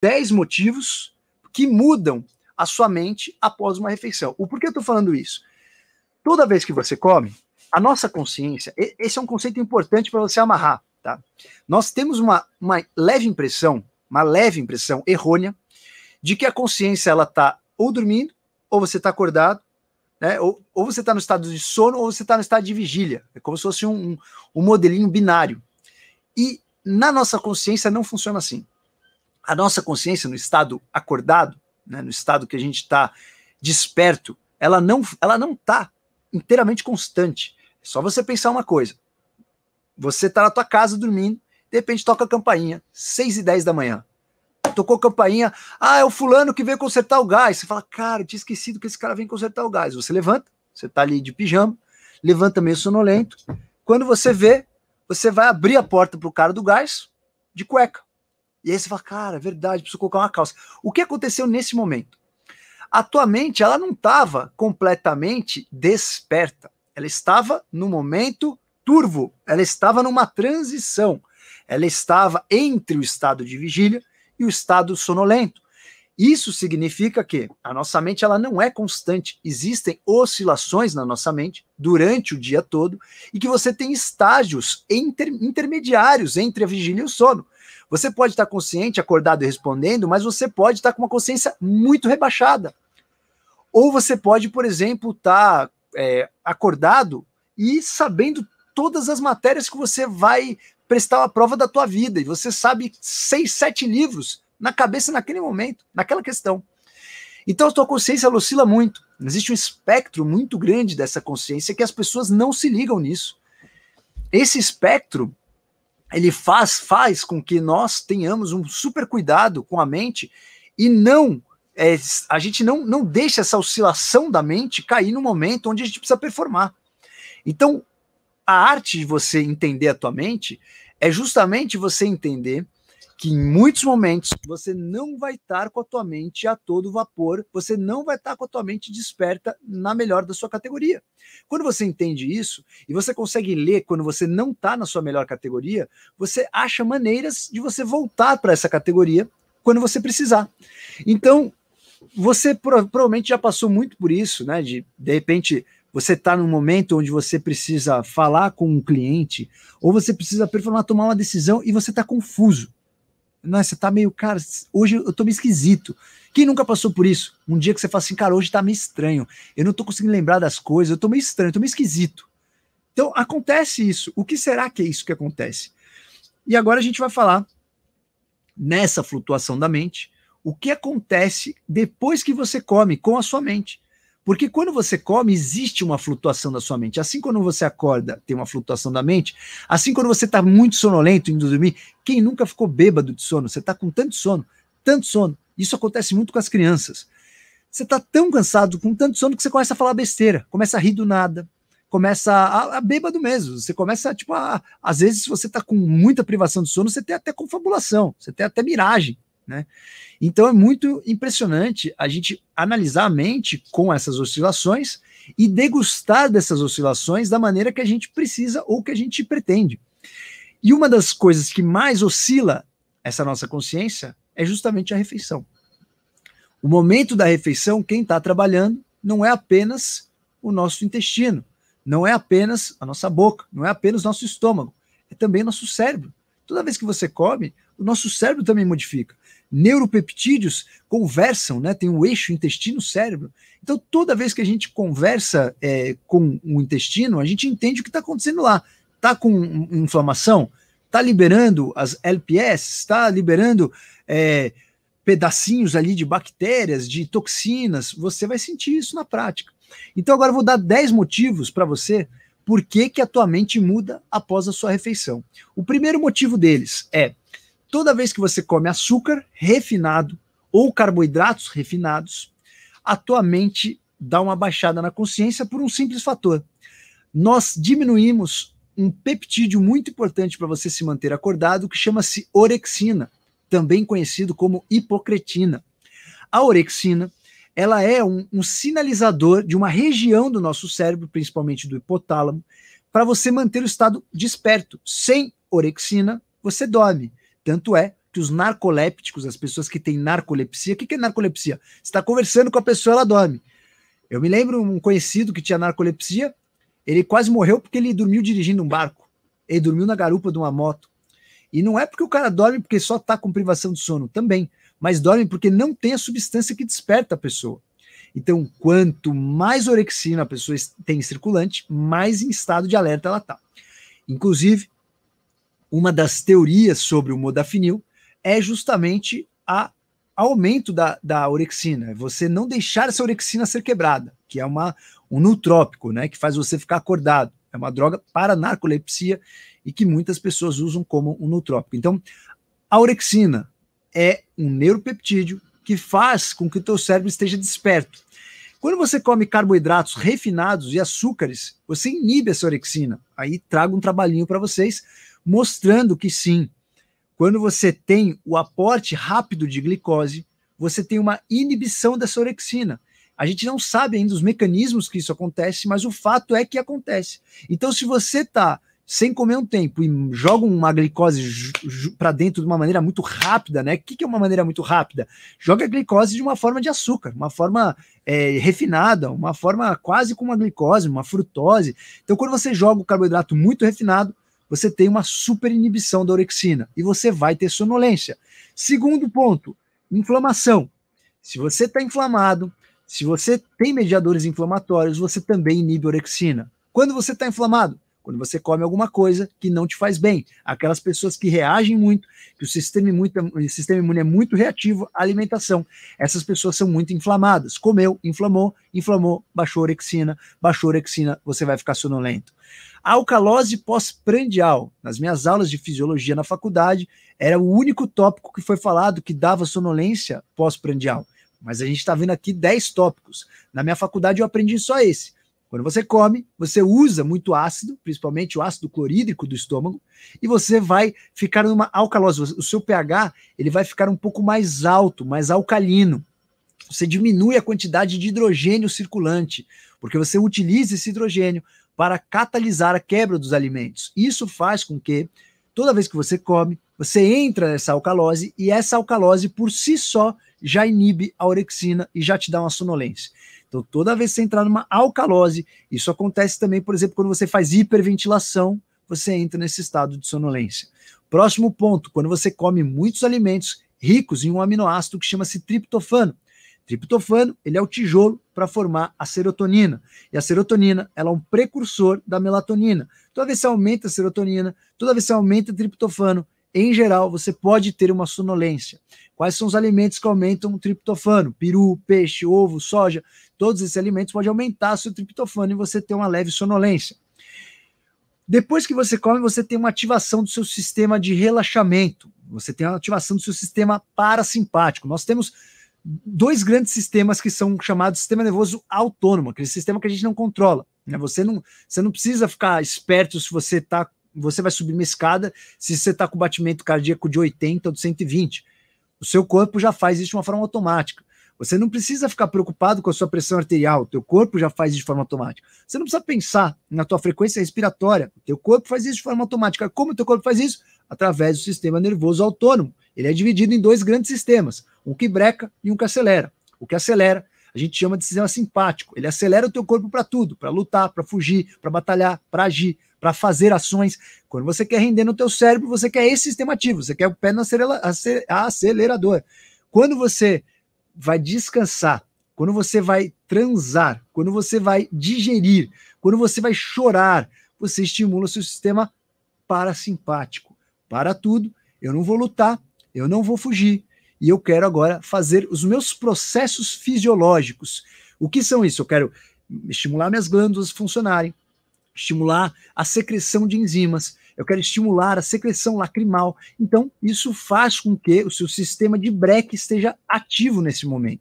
10 motivos que mudam a sua mente após uma refeição. O porquê eu estou falando isso? Toda vez que você come, a nossa consciência, esse é um conceito importante para você amarrar, tá? Nós temos uma leve impressão errônea, de que a consciência ela está ou dormindo, ou você está acordado, né? Ou você está no estado de sono, ou você está no estado de vigília. É como se fosse um modelinho binário. E na nossa consciência não funciona assim. A nossa consciência no estado acordado, né, no estado que a gente está desperto, ela não está inteiramente constante. É só você pensar uma coisa. Você está na tua casa dormindo, de repente toca a campainha, 6h10 da manhã. Tocou a campainha, é o fulano que veio consertar o gás. Você fala, cara, eu tinha esquecido que esse cara vem consertar o gás. Você levanta, você tá ali de pijama, levanta meio sonolento. Quando você vê, você vai abrir a porta pro cara do gás de cueca. E aí você fala, cara, é verdade, preciso colocar uma calça. O que aconteceu nesse momento? A tua mente, ela não estava completamente desperta. Ela estava no momento turvo. Ela estava numa transição. Ela estava entre o estado de vigília e o estado sonolento. Isso significa que a nossa mente ela não é constante. Existem oscilações na nossa mente durante o dia todo e que você tem estágios intermediários entre a vigília e o sono. Você pode estar consciente, acordado e respondendo, mas você pode estar com uma consciência muito rebaixada. Ou você pode, por exemplo, estar acordado e sabendo todas as matérias que você vai prestar a prova da tua vida, e você sabe 6, 7 livros na cabeça naquele momento, naquela questão. Então a tua consciência ela oscila muito. Existe um espectro muito grande dessa consciência que as pessoas não se ligam nisso. Esse espectro, ele faz com que nós tenhamos um super cuidado com a mente e a gente não deixa essa oscilação da mente cair no momento onde a gente precisa performar. Então, a arte de você entender a tua mente é justamente você entender que em muitos momentos você não vai estar com a tua mente a todo vapor, você não vai estar com a tua mente desperta na melhor da sua categoria. Quando você entende isso, e você consegue ler quando você não está na sua melhor categoria, você acha maneiras de você voltar para essa categoria quando você precisar. Então, você provavelmente já passou muito por isso, né? De repente, você está num momento onde você precisa falar com um cliente, ou você precisa performar, tomar uma decisão, e você está confuso. Não, você tá meio, cara, hoje eu tô meio esquisito. Quem nunca passou por isso? Um dia que você fala assim, cara, hoje tá meio estranho. Eu não tô conseguindo lembrar das coisas, eu tô meio estranho, eu tô meio esquisito. Então, acontece isso. O que será que é isso que acontece? E agora a gente vai falar, nessa flutuação da mente, o que acontece depois que você come com a sua mente. Porque quando você come, existe uma flutuação da sua mente. Assim, quando você acorda, tem uma flutuação da mente. Assim, quando você está muito sonolento, indo dormir, quem nunca ficou bêbado de sono? Você está com tanto sono. Isso acontece muito com as crianças. Você está tão cansado, com tanto sono, que você começa a falar besteira, começa a rir do nada, começa a bêbado mesmo. Você começa, às vezes, se você está com muita privação de sono, você tem até confabulação, você tem até miragem, né? Então é muito impressionante a gente analisar a mente com essas oscilações e degustar dessas oscilações da maneira que a gente precisa ou que a gente pretende. E uma das coisas que mais oscila essa nossa consciência é justamente a refeição. O momento da refeição, quem está trabalhando não é apenas o nosso intestino, não é apenas a nossa boca, não é apenas o nosso estômago, é também o nosso cérebro. Toda vez que você come, o nosso cérebro também modifica. Neuropeptídeos conversam, né? Tem um eixo intestino-cérebro. Então, toda vez que a gente conversa com o intestino, a gente entende o que está acontecendo lá. Está com inflamação? Está liberando as LPS? Está liberando pedacinhos ali de bactérias, de toxinas? Você vai sentir isso na prática. Então, agora eu vou dar 10 motivos para você por que a tua mente muda após a sua refeição. O primeiro motivo deles é: toda vez que você come açúcar refinado ou carboidratos refinados, a tua mente dá uma baixada na consciência por um simples fator. Nós diminuímos um peptídeo muito importante para você se manter acordado, que chama-se orexina, também conhecido como hipocretina. A orexina, ela é um sinalizador de uma região do nosso cérebro, principalmente do hipotálamo, para você manter o estado desperto. Sem orexina, você dorme. Tanto é que os narcolépticos, as pessoas que têm narcolepsia, o que é narcolepsia? Você está conversando com a pessoa, ela dorme. Eu me lembro um conhecido que tinha narcolepsia, ele quase morreu porque ele dormiu dirigindo um barco. Ele dormiu na garupa de uma moto. E não é porque o cara dorme porque só está com privação de sono, também. Mas dorme porque não tem a substância que desperta a pessoa. Então, quanto mais orexina a pessoa tem circulante, mais em estado de alerta ela está. Inclusive, uma das teorias sobre o modafinil é justamente o aumento da orexina. Você não deixar essa orexina ser quebrada, que é um nootrópico, né, que faz você ficar acordado. É uma droga para narcolepsia e que muitas pessoas usam como um nootrópico. Então, a orexina é um neuropeptídeo que faz com que o teu cérebro esteja desperto. Quando você come carboidratos refinados e açúcares, você inibe essa orexina. Aí trago um trabalhinho para vocês, mostrando que sim, quando você tem o aporte rápido de glicose, você tem uma inibição dessa orexina. A gente não sabe ainda os mecanismos que isso acontece, mas o fato é que acontece. Então, se você está sem comer um tempo e joga uma glicose para dentro de uma maneira muito rápida, né? O que é uma maneira muito rápida? Joga a glicose de uma forma de açúcar, uma forma refinada, uma forma quase como uma glicose, uma frutose. Então, quando você joga o carboidrato muito refinado, você tem uma super inibição da orexina e você vai ter sonolência. Segundo ponto, inflamação. Se você está inflamado, se você tem mediadores inflamatórios, você também inibe a orexina. Quando você está inflamado? Quando você come alguma coisa que não te faz bem. Aquelas pessoas que reagem muito, que o sistema imune é muito reativo à alimentação. Essas pessoas são muito inflamadas. Comeu, inflamou, baixou a orexina, você vai ficar sonolento. A alcalose pós-prandial. Nas minhas aulas de fisiologia na faculdade, era o único tópico que foi falado que dava sonolência pós-prandial. Mas a gente está vendo aqui 10 tópicos. Na minha faculdade eu aprendi só esse. Quando você come, você usa muito ácido, principalmente o ácido clorídrico do estômago, e você vai ficar numa alcalose. O seu pH ele vai ficar um pouco mais alto, mais alcalino. Você diminui a quantidade de hidrogênio circulante, porque você utiliza esse hidrogênio para catalisar a quebra dos alimentos. Isso faz com que, toda vez que você come, você entra nessa alcalose, e essa alcalose, por si só, já inibe a orexina e já te dá uma sonolência. Então, toda vez que você entrar numa alcalose, isso acontece também, por exemplo, quando você faz hiperventilação, você entra nesse estado de sonolência. Próximo ponto, quando você come muitos alimentos ricos em um aminoácido que chama-se triptofano. Triptofano, ele é o tijolo para formar a serotonina. E a serotonina, ela é um precursor da melatonina. Toda vez que você aumenta a serotonina, toda vez que você aumenta o triptofano, em geral, você pode ter uma sonolência. Quais são os alimentos que aumentam o triptofano? Peru, peixe, ovo, soja. Todos esses alimentos podem aumentar o seu triptofano e você ter uma leve sonolência. Depois que você come, você tem uma ativação do seu sistema de relaxamento. Você tem uma ativação do seu sistema parasimpático. Nós temos dois grandes sistemas que são chamados sistema nervoso autônomo, aquele sistema que a gente não controla. Né? Você não precisa ficar esperto se você vai subir uma escada, se você está com batimento cardíaco de 80 ou de 120. O seu corpo já faz isso de uma forma automática. Você não precisa ficar preocupado com a sua pressão arterial, o teu corpo já faz isso de forma automática. Você não precisa pensar na tua frequência respiratória, o teu corpo faz isso de forma automática. Como o teu corpo faz isso? Através do sistema nervoso autônomo. Ele é dividido em dois grandes sistemas, um que breca e um que acelera. O que acelera, a gente chama de sistema simpático. Ele acelera o teu corpo para tudo, para lutar, para fugir, para batalhar, para agir, para fazer ações. Quando você quer render no teu cérebro, você quer esse sistema ativo, você quer o pé no acelerador. Quando você vai descansar, quando você vai transar, quando você vai digerir, quando você vai chorar, você estimula o seu sistema parasimpático. Para tudo, eu não vou lutar, eu não vou fugir, e eu quero agora fazer os meus processos fisiológicos. O que são isso? Eu quero estimular minhas glândulas a funcionarem, estimular a secreção de enzimas, eu quero estimular a secreção lacrimal. Então, isso faz com que o seu sistema de breque esteja ativo nesse momento.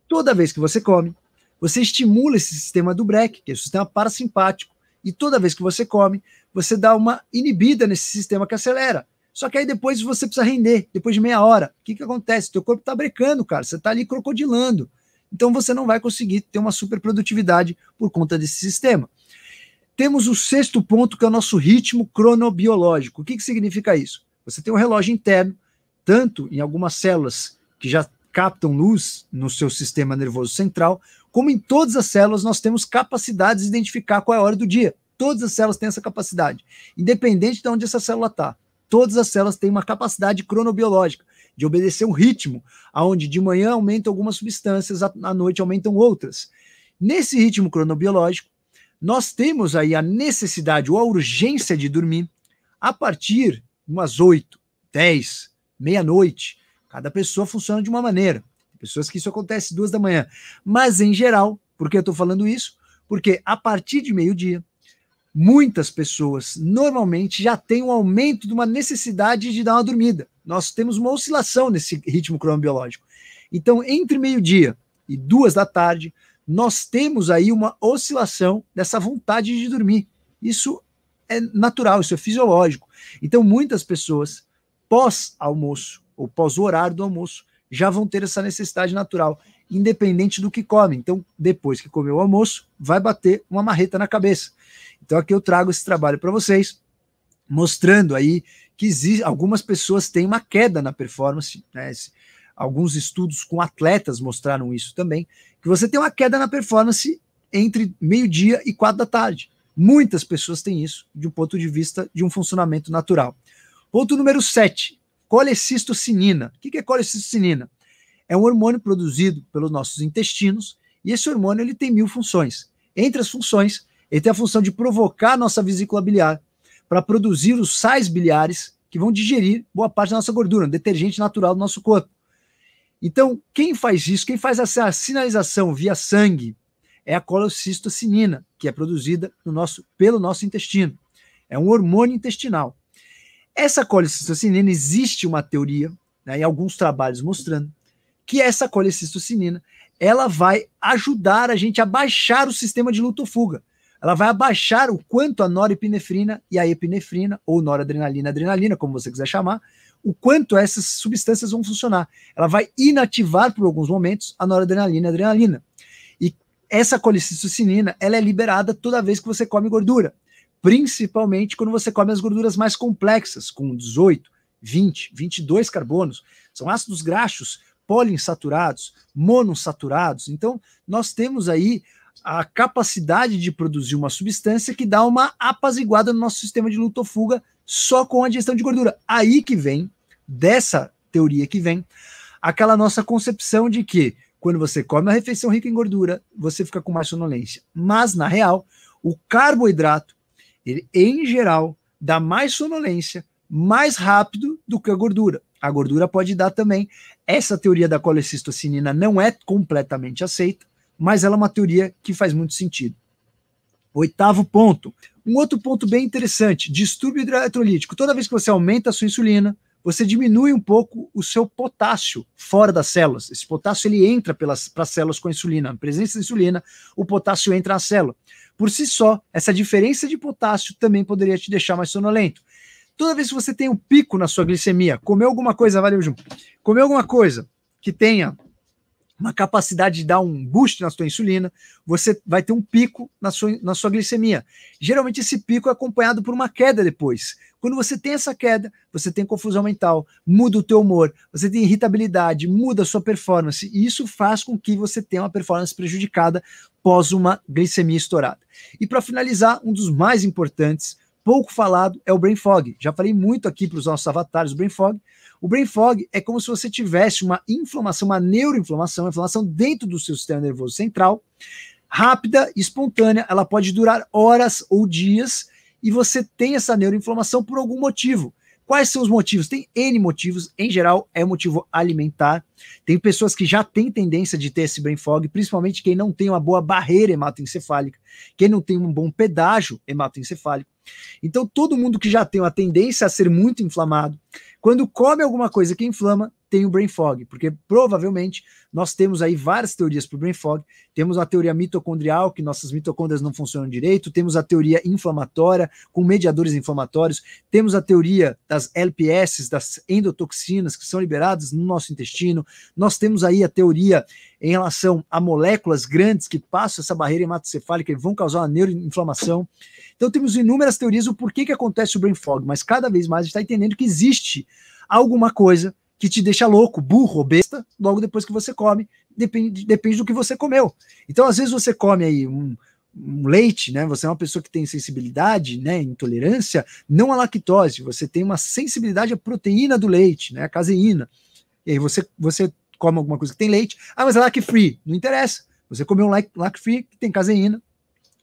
Toda vez que você come, você estimula esse sistema do breque, que é o sistema parasimpático, e toda vez que você come, você dá uma inibida nesse sistema que acelera. Só que aí depois você precisa render, depois de meia hora. O que acontece? Teu corpo está brecando, cara, você está ali crocodilando. Então você não vai conseguir ter uma super produtividade por conta desse sistema. Temos o sexto ponto, que é o nosso ritmo cronobiológico. O que significa isso? Você tem um relógio interno tanto em algumas células que já captam luz no seu sistema nervoso central, como em todas as células nós temos capacidades de identificar qual é a hora do dia. Todas as células têm essa capacidade, independente de onde essa célula está. Todas as células têm uma capacidade cronobiológica de obedecer um ritmo, onde de manhã aumentam algumas substâncias, à noite aumentam outras. Nesse ritmo cronobiológico, nós temos aí a necessidade ou a urgência de dormir a partir de umas 8, 10, meia-noite. Cada pessoa funciona de uma maneira. Tem pessoas que isso acontece 2 da manhã. Mas, em geral, por que eu estou falando isso? Porque a partir de meio-dia, muitas pessoas normalmente já têm um aumento de uma necessidade de dar uma dormida. Nós temos uma oscilação nesse ritmo cronobiológico. Então, entre meio-dia e 2 da tarde, nós temos aí uma oscilação dessa vontade de dormir. Isso é natural, isso é fisiológico. Então, muitas pessoas, pós-almoço, ou pós-horário do almoço, já vão ter essa necessidade natural, independente do que comem. Então, depois que comer o almoço, vai bater uma marreta na cabeça. Então, aqui eu trago esse trabalho para vocês, mostrando aí que algumas pessoas têm uma queda na performance, né? Alguns estudos com atletas mostraram isso também, que você tem uma queda na performance entre meio-dia e 4 da tarde. Muitas pessoas têm isso, de um ponto de vista de um funcionamento natural. Ponto número 7, colecistocinina. O que é colecistocinina? É um hormônio produzido pelos nossos intestinos, e esse hormônio ele tem 1000 funções. Entre as funções, ele tem a função de provocar a nossa vesícula biliar para produzir os sais biliares que vão digerir boa parte da nossa gordura, um detergente natural do nosso corpo. Então, quem faz isso, quem faz essa sinalização via sangue, é a colecistocinina, que é produzida pelo nosso intestino. É um hormônio intestinal. Essa colecistocinina, existe uma teoria, né, em alguns trabalhos mostrando, que essa colecistocinina, ela vai ajudar a gente a baixar o sistema de luta ou fuga. Ela vai abaixar o quanto a norepinefrina e a epinefrina, ou noradrenalina, adrenalina, como você quiser chamar, o quanto essas substâncias vão funcionar. Ela vai inativar por alguns momentos a noradrenalina e a adrenalina. E essa colecistocinina, ela é liberada toda vez que você come gordura, principalmente quando você come as gorduras mais complexas, com 18, 20, 22 carbonos. São ácidos graxos poliinsaturados, monossaturados. Então, nós temos aí a capacidade de produzir uma substância que dá uma apaziguada no nosso sistema de luta ou fuga só com a digestão de gordura. Aí que vem, dessa teoria que vem, aquela nossa concepção de que quando você come uma refeição rica em gordura, você fica com mais sonolência. Mas, na real, o carboidrato, ele, em geral, dá mais sonolência mais rápido do que a gordura. A gordura pode dar também. Essa teoria da colecistocinina não é completamente aceita, mas ela é uma teoria que faz muito sentido. 8º ponto. Um outro ponto bem interessante, distúrbio hidroeletrolítico. Toda vez que você aumenta a sua insulina, você diminui um pouco o seu potássio fora das células. Esse potássio ele entra para as células com a insulina. Na presença da insulina, o potássio entra na célula. Por si só, essa diferença de potássio também poderia te deixar mais sonolento. Toda vez que você tem um pico na sua glicemia, comeu alguma coisa, valeu, Ju, comeu alguma coisa que tenha uma capacidade de dar um boost na sua insulina, você vai ter um pico na sua glicemia. Geralmente esse pico é acompanhado por uma queda depois. Quando você tem essa queda, você tem confusão mental, muda o teu humor, você tem irritabilidade, muda a sua performance, e isso faz com que você tenha uma performance prejudicada pós uma glicemia estourada. E para finalizar, um dos mais importantes, pouco falado, é o Brain Fog. Já falei muito aqui para os nossos avatares do Brain Fog. O Brain Fog é como se você tivesse uma inflamação, uma neuroinflamação, uma inflamação dentro do seu sistema nervoso central, rápida, espontânea, ela pode durar horas ou dias, e você tem essa neuroinflamação por algum motivo. Quais são os motivos? Tem N motivos, em geral é motivo alimentar. Tem pessoas que já têm tendência de ter esse Brain Fog, principalmente quem não tem uma boa barreira hematoencefálica, quem não tem um bom pedágio hematoencefálico. Então todo mundo que já tem uma tendência a ser muito inflamado, quando come alguma coisa que inflama, tem o Brain Fog, porque provavelmente nós temos aí várias teorias para o Brain Fog. Temos a teoria mitocondrial, que nossas mitocôndrias não funcionam direito, temos a teoria inflamatória, com mediadores inflamatórios, temos a teoria das LPS, das endotoxinas, que são liberadas no nosso intestino, nós temos aí a teoria em relação a moléculas grandes que passam essa barreira hematoencefálica e vão causar uma neuroinflamação. Então temos inúmeras teorias do porquê que acontece o Brain Fog, mas cada vez mais a gente está entendendo que existe alguma coisa que te deixa louco, burro ou besta, logo depois que você come, depende do que você comeu. Então, às vezes você come aí um leite, né? Você é uma pessoa que tem sensibilidade, né? Intolerância, não à lactose, você tem uma sensibilidade à proteína do leite, né? A caseína. E aí você come alguma coisa que tem leite, mas é lac-free, não interessa. Você comeu um lac-free que tem caseína,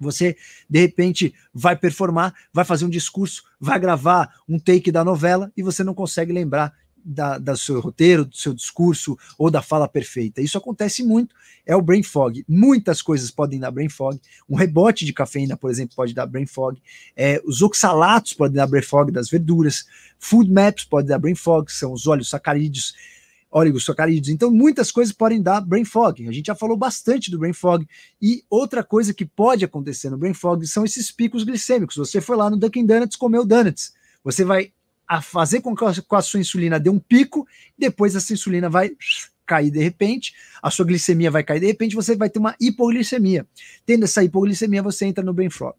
você, de repente, vai performar, vai fazer um discurso, vai gravar um take da novela e você não consegue lembrar do seu roteiro, do seu discurso ou da fala perfeita. Isso acontece muito, é o brain fog. Muitas coisas podem dar brain fog. Um rebote de cafeína, por exemplo, pode dar brain fog. Os oxalatos podem dar brain fog das verduras. Food maps podem dar brain fog, que são os oligossacarídeos. Então, muitas coisas podem dar brain fog. A gente já falou bastante do brain fog. E outra coisa que pode acontecer no brain fog são esses picos glicêmicos. Você foi lá no Dunkin' Donuts, comeu donuts. Você vai fazer com que a sua insulina dê um pico, depois essa insulina vai cair de repente, a sua glicemia vai cair de repente, você vai ter uma hipoglicemia. Tendo essa hipoglicemia, você entra no brain fog.